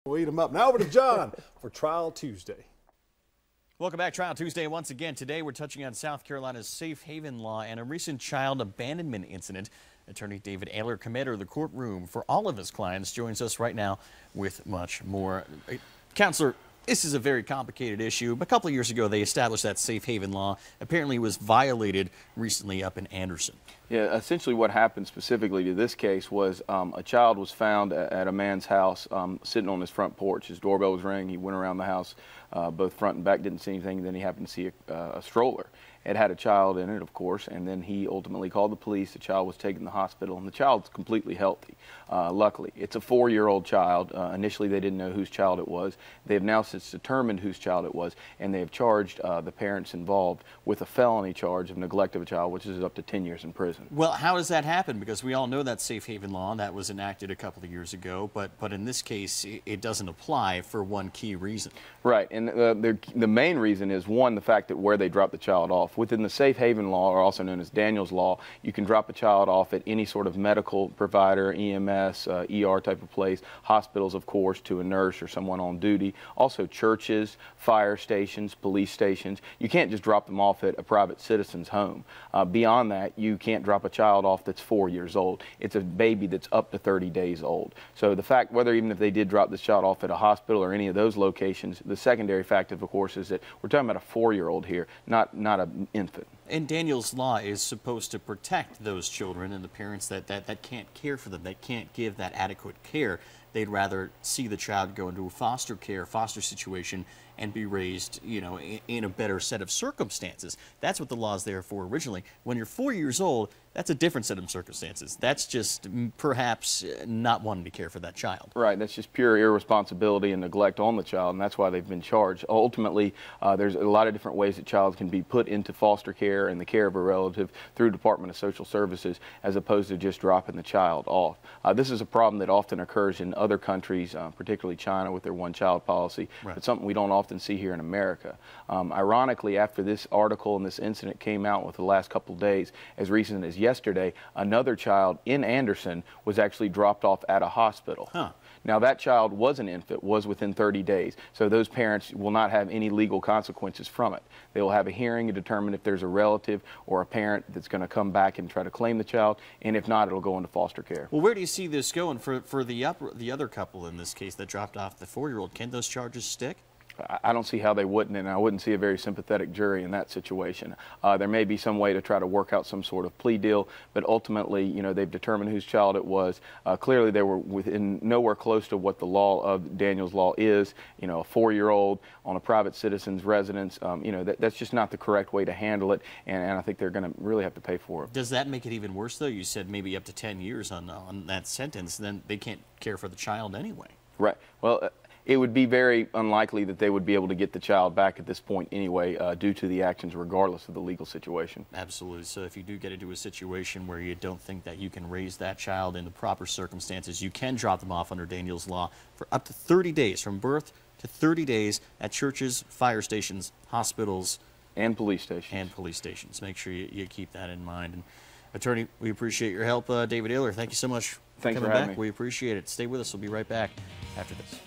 We'll eat them up. Now over to John for Trial Tuesday. Welcome back. Trial Tuesday once again. Today we're touching on South Carolina's safe haven law and a recent child abandonment incident. Attorney David Aylor, commander of the courtroom for all of his clients, joins us right now with much more. Counselor, this is a very complicated issue. A couple of years ago, they established that safe haven law. Apparently, it was violated recently up in Anderson. Yeah, essentially what happened specifically to this case was a child was found at a man's house sitting on his front porch. His doorbell was ringing. He went around the house, both front and back, didn't see anything. Then he happened to see a stroller. It had a child in it, of course, and then he ultimately called the police. The child was taken to the hospital, and the child's completely healthy, luckily. It's a 4-year-old child. Initially, they didn't know whose child it was. They have now since determined whose child it was, and they have charged the parents involved with a felony charge of neglect of a child, which is up to 10 years in prison. Well, how does that happen? Because we all know that safe haven law that was enacted a couple of years ago, but in this case, it doesn't apply for one key reason. Right, and the main reason is, one, the fact that where they drop the child off. Within the safe haven law, or also known as Daniel's law, you can drop a child off at any sort of medical provider, EMS, ER type of place, hospitals, of course, to a nurse or someone on duty, also churches, fire stations, police stations. You can't just drop them off at a private citizen's home. Beyond that, you can't drop a child off that's 4 years old. It's a baby that's up to 30 days old. So the fact, whether even if they did drop this child off at a hospital or any of those locations, the secondary fact, of course, is that we're talking about a 4-year-old here, not an infant. And Daniel's law is supposed to protect those children and the parents that can't care for them, that can't give that adequate care. They'd rather see the child go into a foster situation and be raised, you know, in a better set of circumstances. That's what the law is there for originally. When you're 4 years old, that's a different set of circumstances. That's just perhaps not wanting to care for that child. Right, that's just pure irresponsibility and neglect on the child, and that's why they've been charged. Ultimately, there's a lot of different ways that child can be put into foster care and the care of a relative through Department of Social Services, as opposed to just dropping the child off. This is a problem that often occurs in other countries, particularly China with their one-child policy. Right. It's something we don't often see here in America. Ironically, after this article and this incident came out with the last couple of days, as recent as yesterday, another child in Anderson was actually dropped off at a hospital. Huh. Now, that child was an infant, was within 30 days, so those parents will not have any legal consequences from it. They will have a hearing to determine if there's a relative or a parent that's going to come back and try to claim the child, and if not, it'll go into foster care. Well, where do you see this going for the other couple in this case that dropped off the 4-year-old? Can those charges stick? I don't see how they wouldn't, and I wouldn't see a very sympathetic jury in that situation. There may be some way to try to work out some sort of plea deal, but ultimately, you know, they've determined whose child it was. Clearly, they were within nowhere close to what the law of Daniel's law is. You know, a 4-year-old on a private citizen's residence. You know, that's just not the correct way to handle it, and I think they're going to really have to pay for it. Does that make it even worse, though? You said maybe up to 10 years on that sentence. Then they can't care for the child anyway. Right. Well, it would be very unlikely that they would be able to get the child back at this point anyway, due to the actions, regardless of the legal situation. Absolutely. So if you do get into a situation where you don't think that you can raise that child in the proper circumstances, you can drop them off under Daniel's law for up to 30 days, from birth to 30 days at churches, fire stations, hospitals, and police stations. Make sure you keep that in mind. And Attorney, we appreciate your help. David Aylor, thank you so much for coming back. We appreciate it. Stay with us. We'll be right back after this.